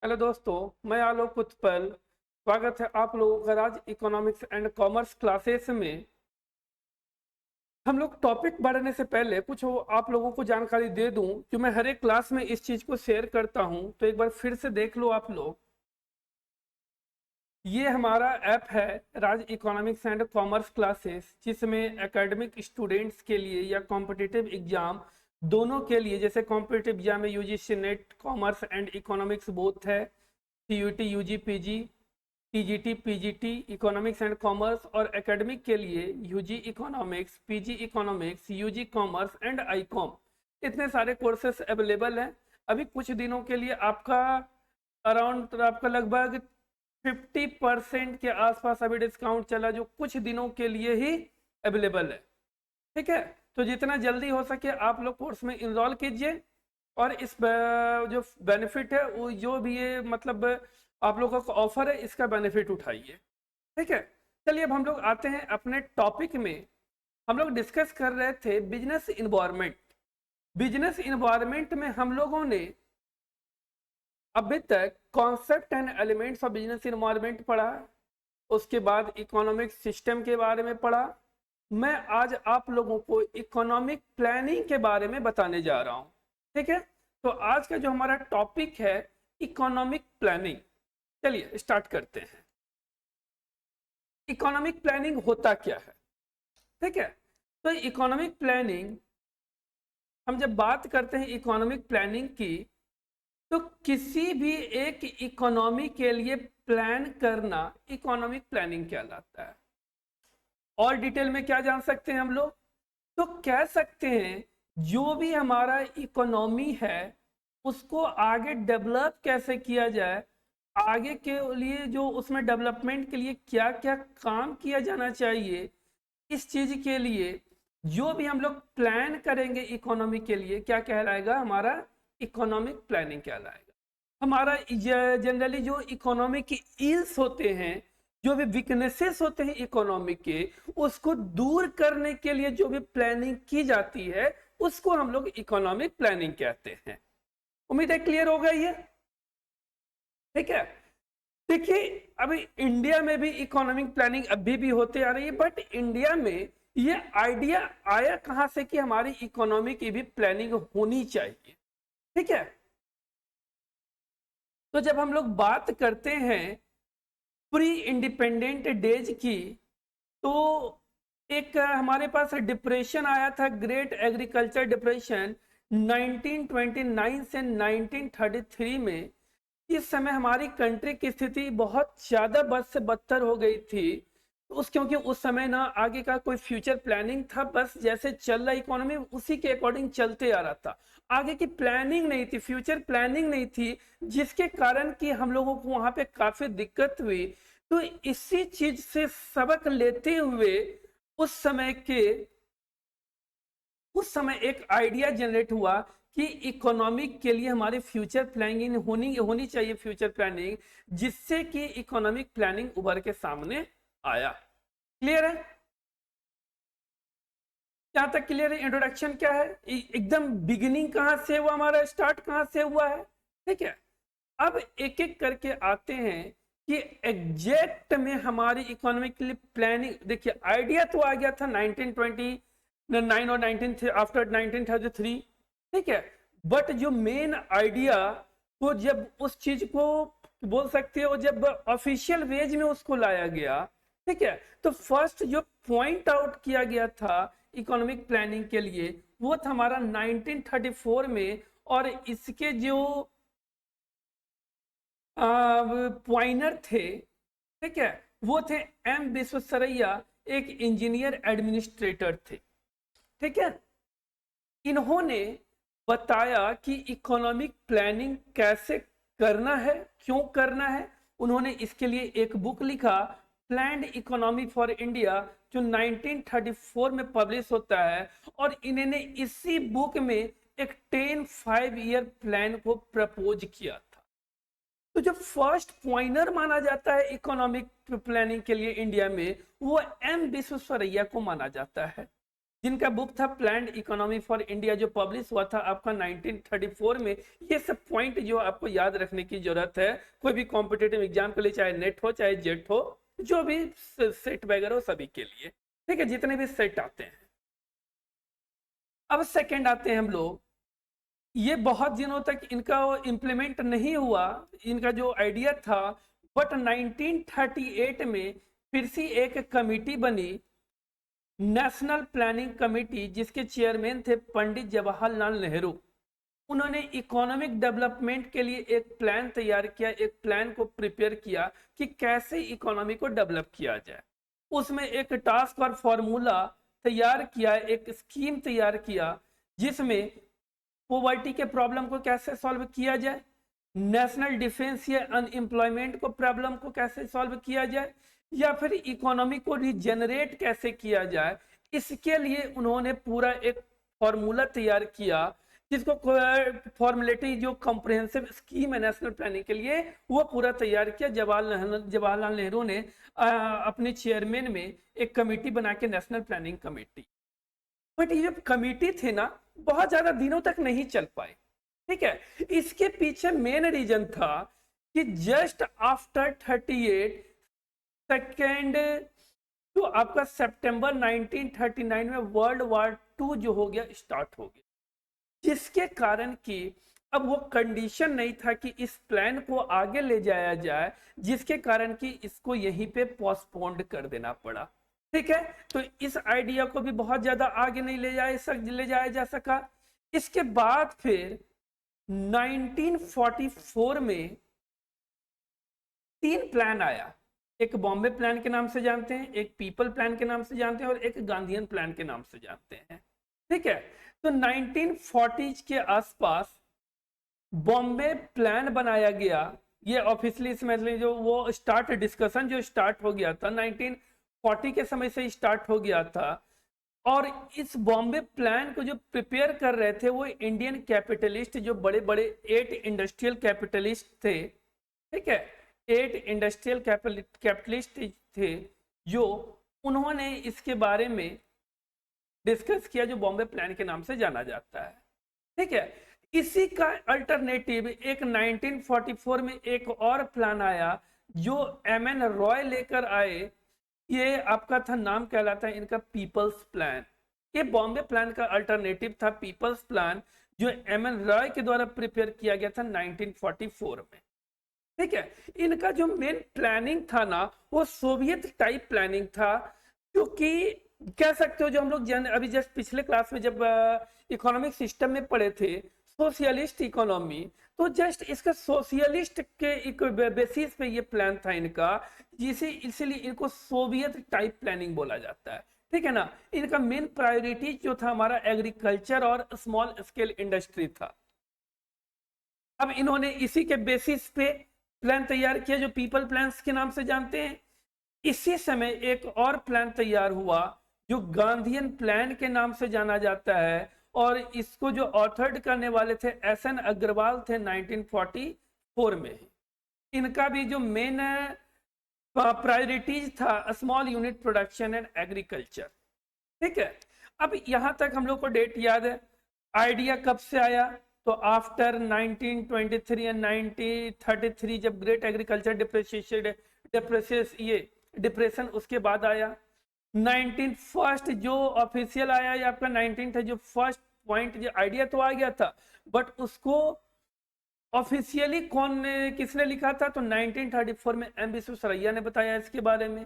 Hello दोस्तों, मैं आलोक उत्पल। स्वागत है आप लोगों का राज इकोनॉमिक्स एंड कॉमर्स क्लासेस में। हम लोग टॉपिक बढ़ने से पहले कुछ आप लोगों को जानकारी दे दूं जो मैं हर एक क्लास में इस चीज को शेयर करता हूं, तो एक बार फिर से देख लो आप लोग। ये हमारा ऐप है Raj economics and commerce classes, जिसमें एकेडमिक स्टूडेंट्स के लिए या कॉम्पिटिटिव एग्जाम दोनों के लिए, जैसे कॉम्पिटिटिव एग्जाम में UGC NET commerce and economics both है, CUET UG PG, TGT PGT economics and commerce, और एकेडमिक के लिए UG economics, PG economics, UG commerce and ICom. इतने सारे कोर्सेस अवेलेबल हैं। अभी कुछ दिनों के लिए आपका अराउंड आपका लगभग 50% के आसपास अभी डिस्काउंट चला, जो कुछ दिनों के लिए ही अवेलेबल है। ठीक है, तो जितना जल्दी हो सके आप लोग कोर्स में इनरोल कीजिए, और इस जो बेनिफिट है वो जो भी ये मतलब आप लोगों को ऑफर है, इसका बेनिफिट उठाइए। ठीक है, चलिए अब हम लोग आते हैं अपने टॉपिक में। हम लोग डिस्कस कर रहे थे बिजनेस इन्वायरमेंट। बिजनेस इन्वायरमेंट में हम लोगों ने अभी तक concept and elements of business environment पढ़ा, उसके बाद इकोनॉमिक सिस्टम के बारे में पढ़ा। मैं आज आप लोगों को इकोनॉमिक प्लानिंग के बारे में बताने जा रहा हूं। ठीक है, तो आज का जो हमारा टॉपिक है इकोनॉमिक प्लानिंग। चलिए स्टार्ट करते हैं। इकोनॉमिक प्लानिंग होता क्या है? ठीक है, तो इकोनॉमिक प्लानिंग, हम जब बात करते हैं इकोनॉमिक प्लानिंग की, तो किसी भी एक इकोनॉमी के लिए प्लान करना इकोनॉमिक प्लानिंग कहलाता है। और डिटेल में क्या जान सकते हैं हम लोग? तो कह सकते हैं जो भी हमारा इकोनॉमी है उसको आगे डेवलप कैसे किया जाए, आगे के लिए जो उसमें डेवलपमेंट के लिए क्या क्या काम किया जाना चाहिए, इस चीज के लिए जो भी हम लोग प्लान करेंगे इकोनॉमी के लिए, क्या कहलाएगा? हमारा इकोनॉमिक प्लानिंग कहलाएगा। हमारा जनरली जो इकोनॉमी की इल्स होते हैं, जो भी वीकनेसेस होते हैं इकोनॉमी के, उसको दूर करने के लिए जो भी प्लानिंग की जाती है उसको हम लोग इकोनॉमिक प्लानिंग कहते हैं। उम्मीद है क्लियर हो गई है। ठीक है, देखिए अभी इंडिया में भी इकोनॉमिक प्लानिंग अभी भी होते आ रही है, बट इंडिया में ये आइडिया आया कहां से कि हमारी इकोनॉमी की भी प्लानिंग होनी चाहिए। ठीक है, तो जब हम लोग बात करते हैं प्री इंडिपेंडेंट डेज की, तो एक हमारे पास डिप्रेशन आया था, ग्रेट एग्रीकल्चर डिप्रेशन 1929 से 1933 में। इस समय हमारी कंट्री की स्थिति बहुत ज्यादा बद से बदतर हो गई थी। क्योंकि उस समय ना आगे का कोई फ्यूचर प्लानिंग था, बस जैसे चल रहा इकोनॉमी उसी के अकॉर्डिंग चलते आ रहा था। आगे की प्लानिंग नहीं थी, फ्यूचर प्लानिंग नहीं थी, जिसके कारण कि हम लोगों को वहां पे काफी दिक्कत हुई। तो इसी चीज से सबक लेते हुए उस समय के उस समय एक आइडिया जनरेट हुआ कि इकोनॉमिक के लिए हमारी फ्यूचर प्लानिंग होनी होनी चाहिए, फ्यूचर प्लानिंग, जिससे कि इकोनॉमिक प्लानिंग उभर के सामने आया। क्लियर है? यहां तक क्लियर है? इंट्रोडक्शन क्या है, एकदम बिगिनिंग कहां से हुआ, हमारा स्टार्ट कहां से हुआ है। ठीक है, अब एक एक करके आते हैं कि एग्जैक्ट में हमारी इकोनॉमिक के लिए प्लानिंग। देखिए आइडिया तो आ गया था 1929 और 19 आफ्टर 1933। ठीक है, बट जो मेन आइडिया, तो जब उस चीज को बोल सकते हो, जब ऑफिशियल वेज में उसको लाया गया, ठीक है, तो फर्स्ट जो पॉइंट आउट किया गया था इकोनॉमिक प्लानिंग के लिए, वो था हमारा 1934 में। और इसके जो पॉइनर थे, ठीक है, वो थे एम विश्वेश्वरैया, एक इंजीनियर एडमिनिस्ट्रेटर थे। ठीक है, इन्होंने बताया कि इकोनॉमिक प्लानिंग कैसे करना है, क्यों करना है। उन्होंने इसके लिए एक बुक लिखा, प्लान्ड इकोनॉमी फॉर इंडिया, जो 1934 में पब्लिश होता है। और इन्होंने इसी बुक में एक 5 ईयर प्लान को प्रपोज किया था। तो जो फर्स्ट पॉइंटर माना जाता है इकोनॉमिक प्लानिंग के लिए इंडिया में, वो एम विश्वेश्वरैया को माना जाता है। जिनका बुक था प्लान्ड इकोनॉमी फॉर इंडिया, जो पब्लिश हुआ था आपका 1934 में। ये सब पॉइंट जो आपको याद रखने की जरूरत है कोई भी कॉम्पिटेटिव एग्जाम के लिए, चाहे नेट हो चाहे जेट हो, जो भी सेट वगैरह हो सभी के लिए, ठीक है, जितने भी सेट आते हैं। अब सेकंड आते हैं हम लोग, ये बहुत दिनों तक इनका इम्प्लीमेंट नहीं हुआ, इनका जो आइडिया था, बट 1938 में फिर से एक कमिटी बनी, नेशनल प्लानिंग कमेटी, जिसके चेयरमैन थे पंडित जवाहरलाल नेहरू। उन्होंने इकोनॉमिक डेवलपमेंट के लिए एक प्लान तैयार किया, एक प्लान को प्रिपेयर किया कि कैसे इकोनॉमी को डेवलप किया जाए। उसमें एक टास्क और फॉर्मूला तैयार किया, एक स्कीम तैयार किया, जिसमें पॉवर्टी के प्रॉब्लम को कैसे सॉल्व किया जाए, नेशनल डिफेंस या अनएम्प्लॉयमेंट को प्रॉब्लम को कैसे सॉल्व किया जाए, या फिर इकोनॉमी को रिजेनरेट कैसे किया जाए। इसके लिए उन्होंने पूरा एक फॉर्मूला तैयार किया, जिसको फॉर्मुलेटिव जो कॉम्प्रिहेंसिव स्कीम है नेशनल प्लानिंग के लिए, वो पूरा तैयार किया। जवाहरलाल नेहरू ने अपने चेयरमैन में एक कमेटी बना के, नेशनल प्लानिंग कमेटी। बट ये जो कमेटी थी ना, बहुत ज्यादा दिनों तक नहीं चल पाई, ठीक है। इसके पीछे मेन रीजन था कि जस्ट आफ्टर 38 सेकेंड तो आपका सितंबर 1939 में वर्ल्ड वॉर 2 जो हो गया, स्टार्ट हो गया, जिसके कारण कि अब वो कंडीशन नहीं था कि इस प्लान को आगे ले जाया जाए, जिसके कारण कि इसको यहीं पे पोस्टपोन्ड कर देना पड़ा, ठीक है। तो इस आइडिया को भी बहुत ज्यादा आगे नहीं ले जाया जा सका। इसके बाद फिर 1944 में 3 प्लान आया, एक बॉम्बे प्लान के नाम से जानते हैं, एक पीपल प्लान के नाम से जानते हैं, और एक गांधीयन प्लान के नाम से जानते हैं, ठीक है। तो 1940 के आसपास बॉम्बे प्लान बनाया गया। ये ऑफिशियली इसमें जो वो डिस्कशन जो स्टार्ट हो गया था 1940 के समय से स्टार्ट हो गया था। और इस बॉम्बे प्लान को जो प्रिपेयर कर रहे थे वो इंडियन कैपिटलिस्ट, जो बड़े बड़े 8 इंडस्ट्रियल कैपिटलिस्ट थे, ठीक है, 8 इंडस्ट्रियल कैपिटलिस्ट थे, जो उन्होंने इसके बारे में डिस्कस किया, जो बॉम्बे प्लान के नाम से जाना जाता है, ठीक है। इसी का अल्टरनेटिव एक 1944 में एक और प्लान आया, जो एमएन रॉय लेकर आए। ये आपका था, नाम कहलाता है इनका पीपल्स प्लान। ये बॉम्बे प्लान का अल्टरनेटिव था पीपल्स प्लान, जो एमएन रॉय के द्वारा प्रिपेयर किया गया था 1944 में, ठीक है। इनका जो मेन प्लानिंग था ना, वो सोवियत टाइप प्लानिंग था, क्योंकि कह सकते हो जो हम लोग अभी जस्ट पिछले क्लास में जब इकोनॉमिक सिस्टम में पढ़े थे सोशलिस्ट इकोनॉमी, तो जस्ट इसका सोशलिस्ट के बेसिस पे ये प्लान था इनका, इसीलिए इनको सोवियत टाइप प्लानिंग बोला जाता है, ठीक है ना। इनका मेन प्रायोरिटी जो था हमारा एग्रीकल्चर और स्मॉल स्केल इंडस्ट्री था। अब इन्होंने इसी के बेसिस पे प्लान तैयार किया, जो पीपल प्लान्स के नाम से जानते हैं। इसी समय एक और प्लान तैयार हुआ, जो गांधीयन प्लान के नाम से जाना जाता है, और इसको जो ऑथर्ड करने वाले थे एसएन अग्रवाल थे 1944 में। इनका भी जो मेन प्रायोरिटीज था small unit production and agriculture, ठीक है। अब यहां तक हम लोग को डेट याद है। आइडिया कब से आया, तो आफ्टर 1923 एंड 1933, जब ग्रेट एग्रीकल्चर डिप्रेशन उसके बाद आया। 19 जो ऑफिशियल आया ये आपका 19 था, जो फर्स्ट पॉइंट, जो आइडिया तो आ गया था, बट उसको ऑफिशियली किसने लिखा था, तो 1934 में एम विश्वेश्वरैया ने बताया इसके बारे में।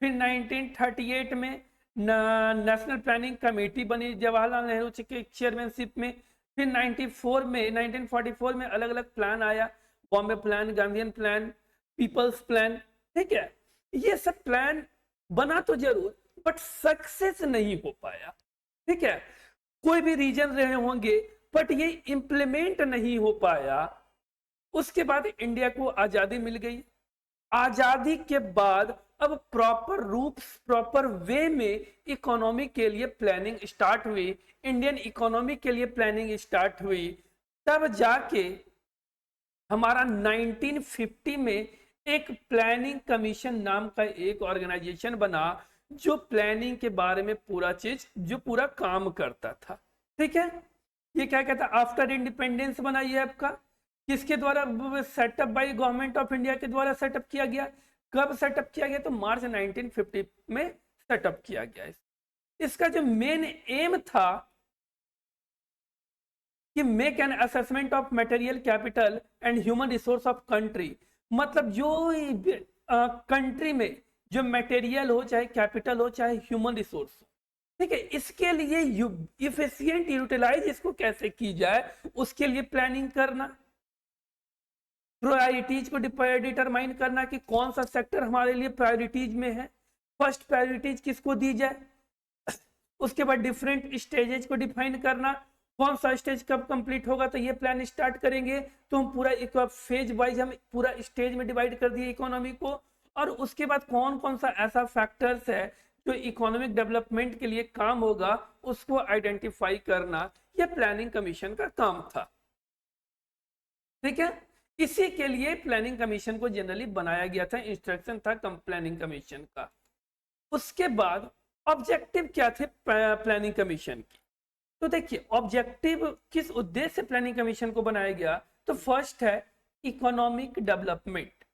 फिर 1938 में नेशनल प्लानिंग कमेटी बनी जवाहरलाल नेहरू के चेयरमैनशिप में। फिर 1944 में अलग अलग प्लान आया, Bombay plan, Gandhian plan, people's plan, ठीक है। ये सब प्लान बना तो जरूर, बट सक्सेस नहीं हो पाया, ठीक है। कोई भी रीजन रहे होंगे, बट ये इंप्लीमेंट नहीं हो पाया। उसके बाद इंडिया को आजादी मिल गई। आजादी के बाद अब प्रॉपर वे में इकोनॉमी के लिए प्लानिंग स्टार्ट हुई, इंडियन इकोनॉमी के लिए प्लानिंग स्टार्ट हुई। तब जाके हमारा 1950 में एक प्लानिंग कमीशन नाम का एक ऑर्गेनाइजेशन बना, जो प्लानिंग के बारे में पूरा चीज जो पूरा काम करता था। ठीक है, ये क्या कहता है, आफ्टर इंडिपेंडेंस बना ये आपका, किसके द्वारा setup by government of India के द्वारा सेटअप किया गया। कब सेटअप किया गया, तो मार्च 1950 में सेटअप किया गया। इसका जो मेन एम था कि make an assessment of material capital and human resource of country, मतलब जो कंट्री में जो मटेरियल हो, चाहे कैपिटल हो, चाहे ह्यूमन रिसोर्स हो, ठीक है, इसके लिए इफिशिएंट यूटिलाइज इसको कैसे की जाए, उसके लिए प्लानिंग करना, प्रायोरिटीज को डिटरमाइन करना कि कौन सा सेक्टर हमारे लिए प्रायोरिटीज में है, फर्स्ट प्रायोरिटीज किसको दी जाए, उसके बाद डिफरेंट स्टेजेस को डिफाइन करना, कौन सा स्टेज कब कंप्लीट होगा, तो ये प्लान स्टार्ट करेंगे, तो हम पूरा एक फेज वाइज हम पूरा स्टेज में डिवाइड कर दिए इकोनॉमी को, और उसके बाद कौन कौन सा ऐसा फैक्टर्स है जो इकोनॉमिक डेवलपमेंट के लिए काम होगा, उसको आइडेंटिफाई करना, यह प्लानिंग कमीशन का काम था। ठीक है, इसी के लिए प्लानिंग कमीशन को जनरली बनाया गया था, इंस्ट्रक्शन था प्लानिंग कमीशन का। उसके बाद ऑब्जेक्टिव क्या थे प्लानिंग कमीशन की, तो देखिए ऑब्जेक्टिव किस उद्देश्य से प्लानिंग कमीशन को बनाया गया, तो फर्स्ट है इकोनॉमिक डेवलपमेंट।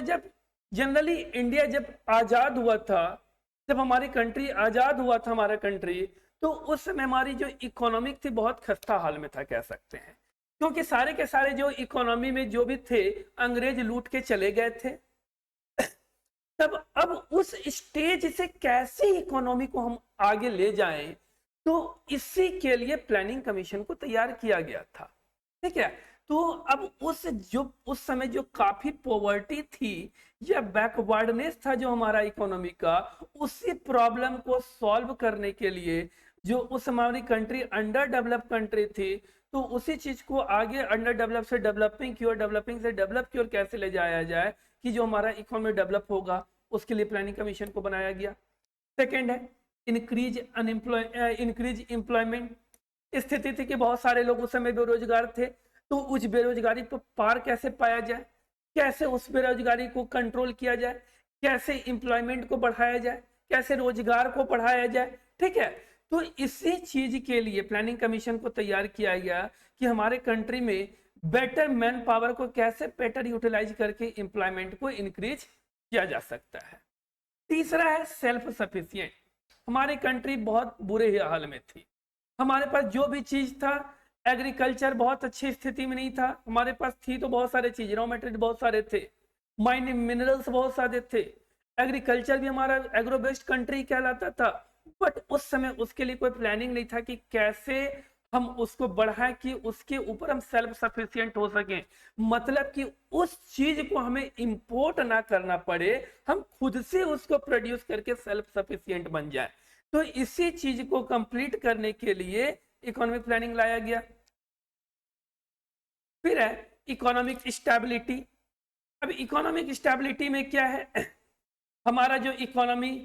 जब जनरली इंडिया जब आजाद हुआ था, जब हमारी कंट्री आजाद हुआ था हमारा कंट्री, तो उस समय हमारी जो इकोनॉमिक थी बहुत खस्ता हाल में था कह सकते हैं, क्योंकि सारे के सारे जो इकोनॉमी में जो भी थे अंग्रेज लूट के चले गए थे। तब अब उस स्टेज से कैसे इकोनॉमी को हम आगे ले जाएं, तो इसी के लिए प्लानिंग कमीशन को तैयार किया गया था। ठीक है, तो अब उस समय जो काफी पॉवर्टी थी या बैकवर्डनेस था जो हमारा इकोनॉमी का, उसी प्रॉब्लम को सॉल्व करने के लिए, जो उस हमारी कंट्री अंडर डेवलप कंट्री थी, तो उसी चीज को आगे अंडर डेवलप से डेवलपिंग की ओर, डेवलपिंग से डेवलप की ओर कैसे ले जाया जाए कि जो हमारा इकोनॉमी डेवलप होगा, उसके लिए प्लानिंग कमीशन को बनाया गया। सेकेंड है इंक्रीज एम्प्लॉयमेंट। स्थिति थी कि बहुत सारे लोग उस समय बेरोजगार थे, तो उस बेरोजगारी को पार कैसे पाया जाए, कैसे उस बेरोजगारी को कंट्रोल किया जाए, कैसे एम्प्लॉयमेंट को बढ़ाया जाए, कैसे रोजगार को बढ़ाया जाए। ठीक है, तो इसी चीज के लिए प्लानिंग कमीशन को तैयार किया गया कि हमारे कंट्री में बेटर मैन पावर को कैसे बेटर यूटिलाइज करके एम्प्लॉयमेंट को इंक्रीज किया जा सकता है। तीसरा है सेल्फ सफिशिएंट। हमारी कंट्री बहुत बुरे हाल में थी, हमारे पास जो भी चीज था, एग्रीकल्चर बहुत अच्छी स्थिति में नहीं था, हमारे पास थी तो बहुत सारे चीज, रॉ मटेरियल बहुत सारे थे, माइनिंग मिनरल्स बहुत सारे थे, एग्रीकल्चर भी हमारा एग्रो बेस्ड कंट्री कहलाता था, बट उस समय उसके लिए कोई प्लानिंग नहीं था कि कैसे हम उसको बढ़ाएं कि उसके ऊपर हम सेल्फ सफिशिएंट हो सकें, मतलब कि उस चीज को हमें इंपोर्ट ना करना पड़े, हम खुद से उसको प्रोड्यूस करके सेल्फ सफिशिएंट बन जाए। तो इसी चीज को कंप्लीट करने के लिए इकोनॉमिक प्लानिंग लाया गया। फिर है इकोनॉमिक स्टेबिलिटी। अब इकोनॉमिक स्टेबिलिटी में क्या है, हमारा जो इकोनॉमी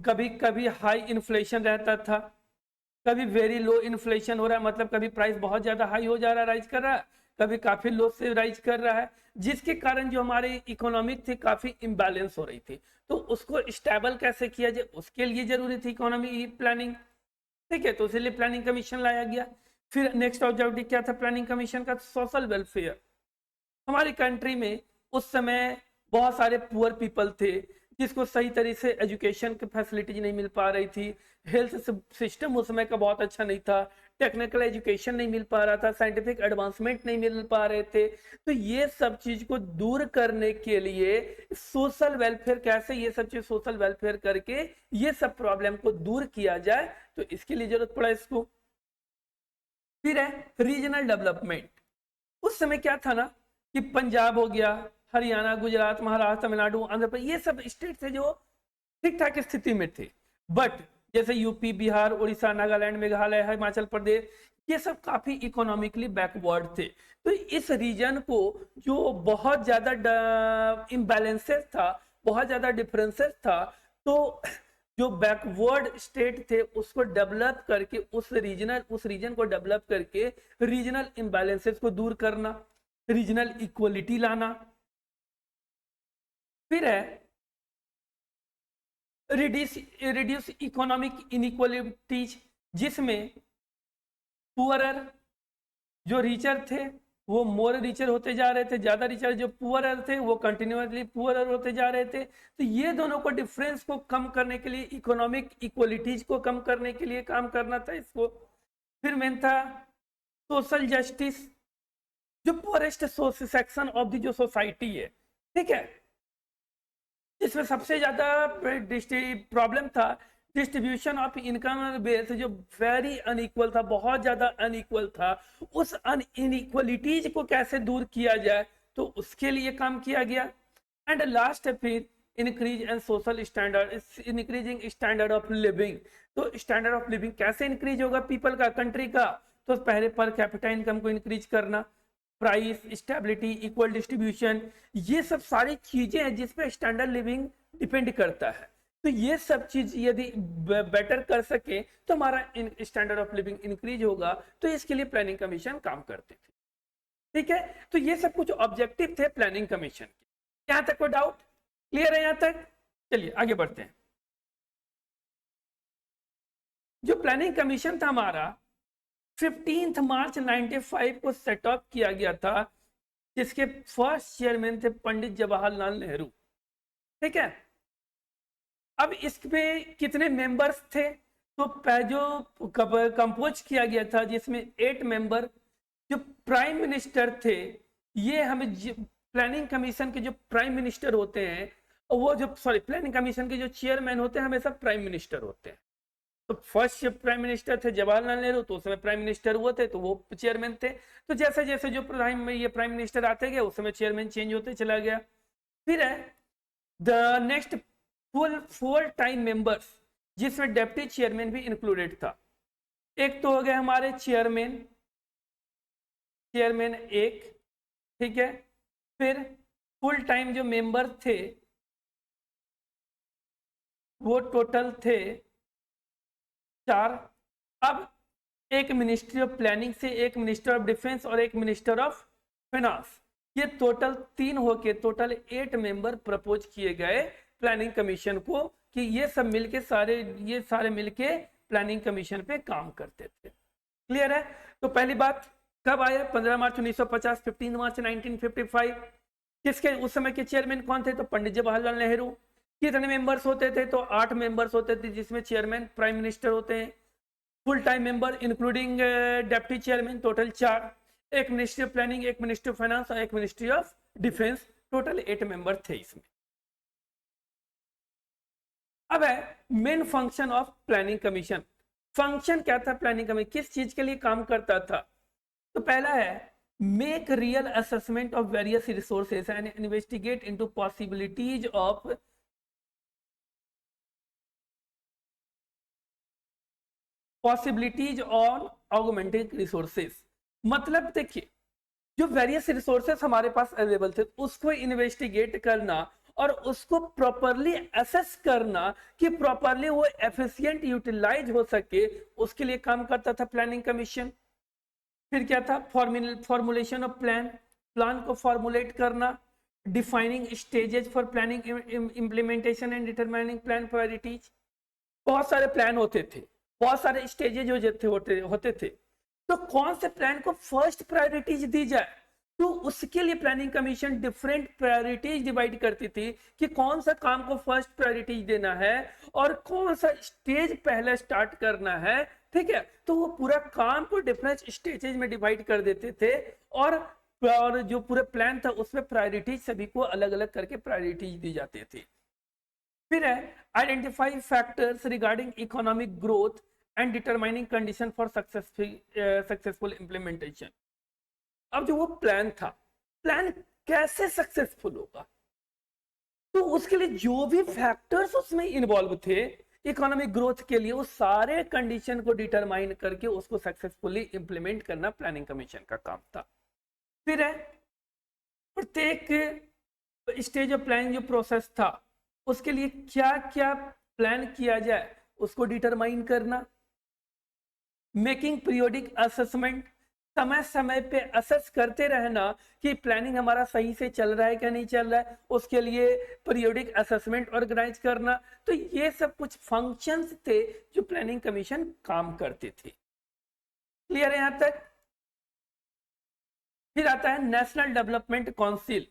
कभी कभी हाई इन्फ्लेशन रहता था, कभी वेरी लो इन्फ्लेशन हो रहा है, मतलब कभी प्राइस बहुत ज्यादा हाई हो जा रहा है, राइज कर रहा है, कभी काफी लो से राइज कर रहा है, जिसके कारण जो हमारी इकोनॉमिक थी काफी इम्बैलेंस हो रही थी, तो उसको स्टेबल कैसे किया जाए, उसके लिए जरूरी थी इकोनॉमी प्लानिंग। ठीक है, तो इसलिए प्लानिंग कमीशन लाया गया। फिर नेक्स्ट ऑब्जेक्टिव क्या था प्लानिंग कमीशन का, सोशल वेलफेयर। हमारी कंट्री में उस समय बहुत सारे पुअर पीपल थे, जिसको सही तरीके से एजुकेशन की फैसिलिटीज नहीं मिल पा रही थी, हेल्थ सिस्टम उस समय का बहुत अच्छा नहीं था, टेक्निकल एजुकेशन नहीं मिल पा रहा था, साइंटिफिक एडवांसमेंट नहीं मिल पा रहे थे, तो ये सब चीज को दूर करने के लिए सोशल वेलफेयर, कैसे ये सब चीज सोशल वेलफेयर करके ये सब प्रॉब्लम को दूर किया जाए, तो इसके लिए जरूरत पड़ा इसको। फिर है रीजनल डेवलपमेंट। उस समय क्या था ना कि पंजाब हो गया, हरियाणा, गुजरात, महाराष्ट्र, तमिलनाडु, आंध्र प्रदेश, ये सब स्टेट थे जो ठीक ठाक स्थिति में थे, बट जैसे यूपी, बिहार, उड़ीसा, नागालैंड, मेघालय, हिमाचल प्रदेश, ये सब काफी इकोनॉमिकली बैकवर्ड थे। तो इस रीजन को जो बहुत ज्यादा इम्बैलेंसेस था, बहुत ज्यादा डिफरेंसेस था, तो जो बैकवर्ड स्टेट थे उसको डेवलप करके उस रीजन को डेवलप करके रीजनल इम्बैलेंसेस को दूर करना, रीजनल इक्वलिटी लाना। फिर है रिड्यूस इकोनॉमिक इनइक्वालिटीज, जिसमें पुअरर जो रिचर थे वो मोर रिचर होते जा रहे थे, ज्यादा रिचर जो पुअरर थे वो कंटिन्यूसली पुअरर होते जा रहे थे। तो ये दोनों को डिफरेंस को कम करने के लिए, इकोनॉमिक इक्वलिटीज को कम करने के लिए काम करना था इसको। फिर मेन था सोशल जस्टिस, जो पुअरेस्ट सेक्शन ऑफ दी जो सोसाइटी है, ठीक है, इसमें सबसे ज्यादा प्रॉब्लम था डिस्ट्रीब्यूशन ऑफ इनकम बेस, जो वेरी अनइक्वल था, बहुत ज्यादा अनइक्वल था। उस इनइक्वलिटीज को कैसे दूर किया जाए, तो उसके लिए काम किया गया। एंड लास्ट फिर increase and social standard, increasing standard of living. तो स्टैंडर्ड ऑफ लिविंग कैसे इंक्रीज होगा पीपल का, कंट्री का, तो पहले पर कैपिटा इनकम को इंक्रीज करना, प्राइस स्टेबिलिटी, इक्वल डिस्ट्रीब्यूशन, ये सब सारी चीजें हैं जिसपे स्टैंडर्ड लिविंग डिपेंड करता है। तो ये सब चीज यदि बेटर कर सके तो हमारा स्टैंडर्ड ऑफ लिविंग इंक्रीज होगा। तो इसके लिए प्लानिंग कमीशन काम करते थे, ठीक है। तो ये सब कुछ ऑब्जेक्टिव थे प्लानिंग कमीशन के। यहां तक कोई डाउट, क्लियर है यहां तक? चलिए आगे बढ़ते हैं। जो प्लानिंग कमीशन था हमारा 15 मार्च 95 को सेटअप किया गया था, जिसके फर्स्ट चेयरमैन थे पंडित जवाहरलाल नेहरू, ठीक है। अब इसमें कितने मेंबर्स थे, तो जो कंपोज किया गया था जिसमें 8 मेंबर जो प्राइम मिनिस्टर थे। ये हमें प्लानिंग कमीशन के जो प्राइम मिनिस्टर होते हैं, वो जो प्लानिंग कमीशन के जो चेयरमैन होते हैं हमेशा प्राइम मिनिस्टर होते हैं। तो फर्स्ट प्राइम मिनिस्टर थे जवाहरलाल नेहरू, तो उसमें प्राइम मिनिस्टर हुए थे तो वो चेयरमैन थे। तो जैसे जैसे जो प्राइम मिनिस्टर आते गए उस समय चेयरमैन चेंज होते चला गया। फिर है the next full time members, जिसमें डेप्टी चेयरमैन भी इंक्लूडेड था। एक तो हो गए हमारे चेयरमैन एक, ठीक है। फिर फुल टाइम जो मेंबर थे वो टोटल थे 4। अब एक मिनिस्ट्री ऑफ प्लानिंग से, एक मिनिस्टर ऑफ डिफेंस और एक मिनिस्टर ऑफ फाइनेंस, ये टोटल 3 होके टोटल 8 मेंबर प्रपोज किए गए प्लानिंग कमीशन को, कि ये सब मिलके ये सारे मिलके प्लानिंग कमीशन पे काम करते थे। क्लियर है? तो पहली बात कब आया? 15 मार्च 1950, 15 मार्च 1955। किसके उस समय के चेयरमैन कौन थे? तो पंडित जवाहरलाल नेहरू। कितने मेंबर्स होते थे? तो 8 मेंबर्स होते थे, जिसमें चेयरमैन प्राइम मिनिस्टर होते हैं। Full time member including deputy chairman total 4, एक मिनिस्ट्री ऑफ प्लानिंग, एक मिनिस्ट्री ऑफ फाइनेंस और एक ministry of defence, total 8 member थे इसमें। अब है main function of planning commission. Function क्या था प्लानिंग कमीशन, किस चीज के लिए काम करता था? तो पहला है make real assessment of various resources and investigate into possibilities on augmented resources. मतलब देखिए, जो वेरियस रिसोर्सेज हमारे पास अवेलेबल थे उसको इन्वेस्टिगेट करना और उसको प्रॉपरली असेस करना कि प्रॉपरली वो एफिशिएंट यूटिलाइज हो सके, उसके लिए काम करता था प्लानिंग कमीशन। फिर क्या था? फॉर्मुलेशन ऑफ प्लान को फॉर्मुलेट करना, defining stages for planning implementation and determining plan priorities. बहुत सारे प्लान होते थे, बहुत सारे स्टेजेस होते थे, तो कौन से प्लान को फर्स्ट प्रायोरिटीज दी जाए, तो उसके लिए planning commission different priorities divide करती थी कि कौन सा काम को फर्स्ट प्रायोरिटीज देना है और कौन सा स्टेज पहले स्टार्ट करना है, ठीक है। तो वो पूरा काम को डिफरेंट स्टेजेस में डिवाइड कर देते थे और जो पूरा प्लान था उसमें प्रायोरिटीज सभी को अलग अलग करके प्रायोरिटीज दी जाती थी। फिर है identify factors regarding economic growth and determining condition for successful implementation. अब जो वो प्लान था, प्लान कैसे सक्सेसफुल होगा, तो उसके लिए जो भी फैक्टर्स उसमें इन्वॉल्व थे इकोनॉमिक ग्रोथ के लिए, वो सारे कंडीशन को डिटरमाइन करके उसको सक्सेसफुली इंप्लीमेंट करना प्लानिंग कमीशन का काम था। फिर है प्रत्येक स्टेज ऑफ प्लानिंग जो प्रोसेस था उसके लिए क्या क्या प्लान किया जाए उसको डिटरमाइन करना, मेकिंग पीरियोडिक असेसमेंट, समय समय पे असेस करते रहना कि प्लानिंग हमारा सही से चल रहा है क्या नहीं चल रहा है, उसके लिए पीरियोडिक असेसमेंट ऑर्गेनाइज करना। तो ये सब कुछ फंक्शंस थे जो प्लानिंग कमीशन काम करते थे। क्लियर है यहां तक? फिर आता है national development council.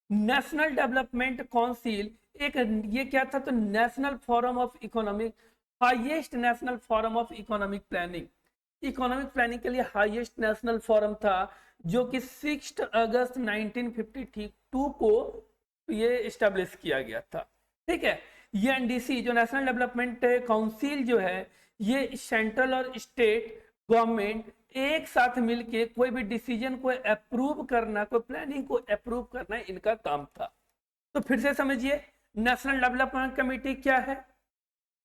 National development council एक, ये क्या था, तो national forum of economic, highest national forum of economic planning. Economic planning के लिए हाईएस्ट नेशनल फोरम था, जो कि 6 अगस्त 1952 को ये इस्टेब्लिश किया गया था। ठीक है, ये एनडीसी जो नेशनल डेवलपमेंट काउंसिल जो है, ये सेंट्रल और स्टेट गवर्नमेंट एक साथ मिलके कोई भी डिसीजन को अप्रूव करना, कोई प्लानिंग को अप्रूव करना इनका काम था। तो फिर से समझिए नेशनल डेवलपमेंट कमेटी क्या है।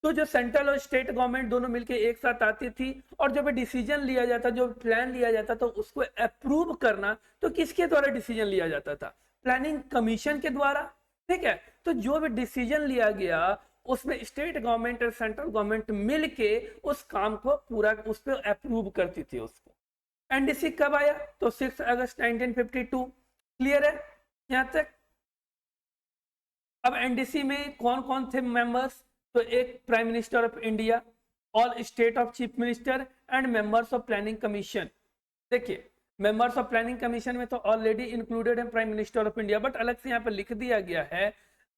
तो जो सेंट्रल और स्टेट गवर्नमेंट दोनों मिलकर एक साथ आती थी और जो भी डिसीजन लिया जाता, जो प्लान लिया जाता था, उसको अप्रूव करना तो किसके द्वारा डिसीजन लिया जाता था? प्लानिंग कमीशन के द्वारा। ठीक है, तो जो भी डिसीजन लिया गया उसमें स्टेट गवर्नमेंट और सेंट्रल गवर्नमेंट मिलके उस काम को पूरा उस पर अप्रूव करती थी उसको। एनडीसी कब आया? तो 6 अगस्त 1952। क्लियर है यहां तक? अब एनडीसी में कौन कौन थे मेंबर्स? तो एक prime minister of India, all state of chief minister and members of planning commission. देखिए, मेंबर्स ऑफ प्लानिंग कमीशन में तो ऑलरेडी इंक्लूडेड है prime minister of India, but अलग से यहाँ पे लिख दिया गया है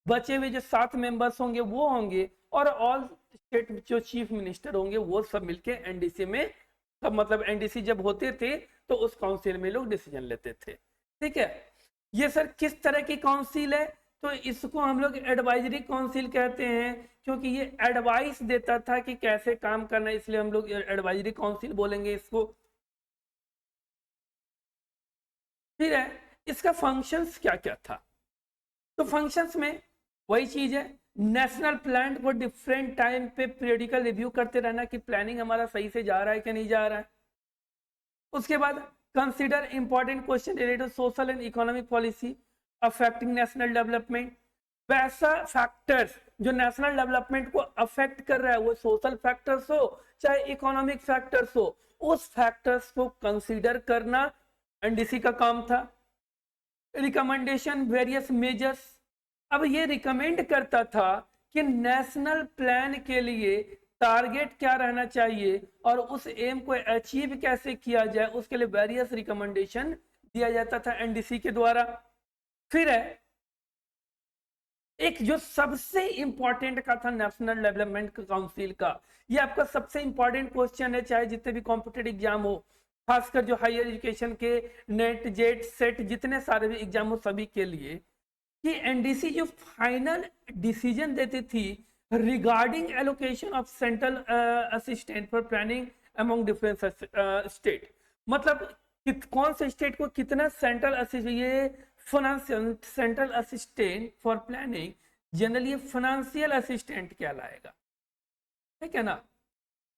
बचे हुए जो 7 मेंबर्स होंगे वो होंगे, और ऑल स्टेट जो चीफ मिनिस्टर होंगे वो सब मिलके एनडीसी में, सब मतलब एनडीसी जब होते थे तो उस काउंसिल में लोग डिसीजन लेते थे। ठीक है, ये सर किस तरह की काउंसिल है? तो इसको हम लोग एडवाइजरी काउंसिल कहते हैं, क्योंकि ये एडवाइस देता था कि कैसे काम करना है, इसलिए हम लोग एडवाइजरी काउंसिल बोलेंगे इसको। फिर है इसका फंक्शंस क्या क्या था? तो फंक्शंस में वही चीज है, नेशनल प्लान को डिफरेंट टाइम पे पीरियडिकल रिव्यू करते रहना कि प्लानिंग हमारा सही से जा रहा है कि नहीं जा रहा है। उसके बाद consider important question related social and economic policy affecting national development. वैसा फैक्टर्स जो नेशनल डेवलपमेंट को अफेक्ट कर रहा है, वो सोशल फैक्टर्स हो चाहे इकोनॉमिक फैक्टर्स हो, उस फैक्टर्स को कंसीडर करना एनडीसी का काम था। रिकमेंडेशन वेरियस मेजर्स, अब ये रिकमेंड करता था कि नेशनल प्लान के लिए टारगेट क्या रहना चाहिए और उस एम को अचीव कैसे किया जाए, उसके लिए वेरियस रिकमेंडेशन दिया जाता था एनडीसी के द्वारा। फिर है एक जो सबसे इंपॉर्टेंट का था नेशनल डेवलपमेंट काउंसिल का, ये आपका सबसे इंपॉर्टेंट क्वेश्चन है, चाहे जितने भी कॉम्पिटेटिव एग्जाम हो, खासकर जो हायर एजुकेशन के नेट जेट सेट जितने सारे भी एग्जाम हो सभी के लिए, कि एनडीसी जो फाइनल डिसीजन देती थी regarding allocation of central assistant for planning among different state, मतलब कौन से स्टेट को कितना सेंट्रल असिस्टेंट, ये financial central assistant for planning generally financial assistant कहलाएगा। ठीक है ना,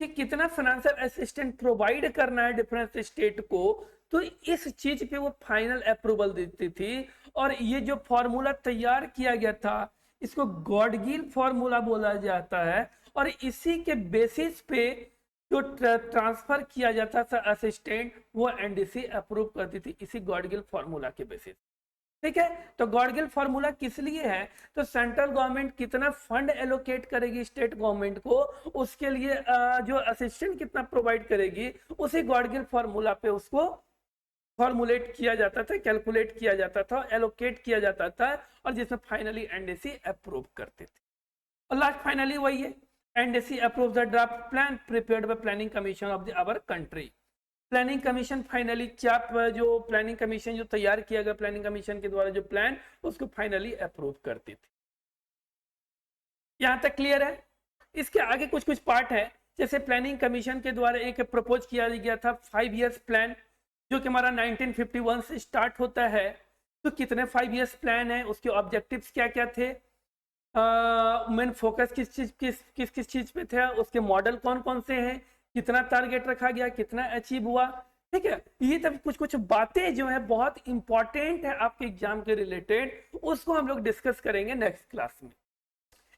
कि कितना फाइनेंशियल असिस्टेंट प्रोवाइड करना है डिफरेंट स्टेट को, तो इस चीज पे वो फाइनल अप्रूवल देती थी। और ये जो फॉर्मूला तैयार किया गया था इसको गॉडगिल फॉर्मूला बोला जाता है, और इसी के बेसिस पे जो ट्रांसफर किया जाता था असिस्टेंट वो एनडीसी अप्रूव करती थी, इसी गॉडगिल फॉर्मूला के बेसिस। ठीक है, तो गॉडगिल फॉर्मूला किस लिए है? तो सेंट्रल गवर्नमेंट कितना फंड एलोकेट करेगी स्टेट गवर्नमेंट को, उसके लिए जो असिस्टेंट कितना प्रोवाइड करेगी, उसी गॉडगिल फॉर्मूला पे उसको फॉर्मुलेट किया जाता था, कैलकुलेट किया जाता था, एलोकेट किया जाता था, और जिसमें फाइनली एनडीसी अप्रूव करते थे। और लास्ट फाइनली वही है, NDC approve the draft plan prepared by planning commission of the our country. Planning commission finally क्या, जो प्लानिंग कमीशन जो तैयार किया गया प्लानिंग कमीशन के द्वारा जो प्लान, उसको फाइनली अप्रूव करती थी। यहां तक क्लियर है? इसके आगे कुछ कुछ पार्ट है, जैसे प्लानिंग कमीशन के द्वारा एक प्रपोज किया गया था 5 इयर्स प्लान, जो कि हमारा 1951 से स्टार्ट होता है। तो कितने 5 इयर्स प्लान है, उसके ऑब्जेक्टिव्स क्या क्या थे, मेन फोकस किस चीज पे था, उसके मॉडल कौन कौन से हैं, कितना टारगेट रखा गया, कितना अचीव हुआ। ठीक है, ये तब कुछ कुछ बातें जो है बहुत इंपॉर्टेंट है आपके एग्जाम के रिलेटेड, उसको हम लोग डिस्कस करेंगे नेक्स्ट क्लास में।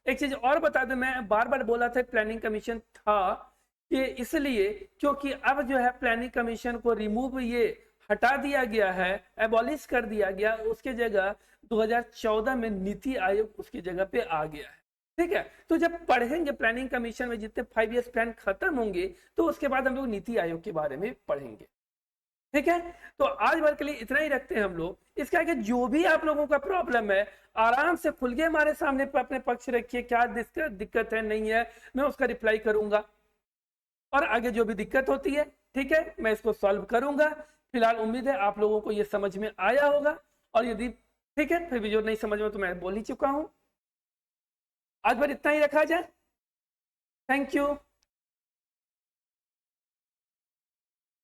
एक चीज और बता दूं, मैं बार बार बोला था प्लानिंग कमीशन था ये इसलिए क्योंकि अब जो है प्लानिंग कमीशन को रिमूव ये हटा दिया गया है, एबॉलिश कर दिया गया, उसके जगह 2014 में नीति आयोग उसकी जगह पे आ गया है। ठीक है, तो जब पढ़ेंगे प्लानिंग कमीशन में जितने 5 ईयर्स प्लान खत्म होंगे तो उसके बाद हम लोग नीति आयोग के बारे में पढ़ेंगे। ठीक है, तो आज भर के लिए इतना ही रखते हैं हम लोग। इसका आगे जो भी आप लोगों का प्रॉब्लम है आराम से खुल के हमारे सामने पर अपने पक्ष रखिए, क्या दिक्कत है नहीं है, मैं उसका रिप्लाई करूंगा और आगे जो भी दिक्कत होती है ठीक है मैं इसको सॉल्व करूंगा। फिलहाल उम्मीद है आप लोगों को ये समझ में आया होगा, और यदि ठीक है फिर भी जो नहीं समझ में तो मैं बोल ही चुका हूं। आज भर इतना ही रखा जाए। Thank you.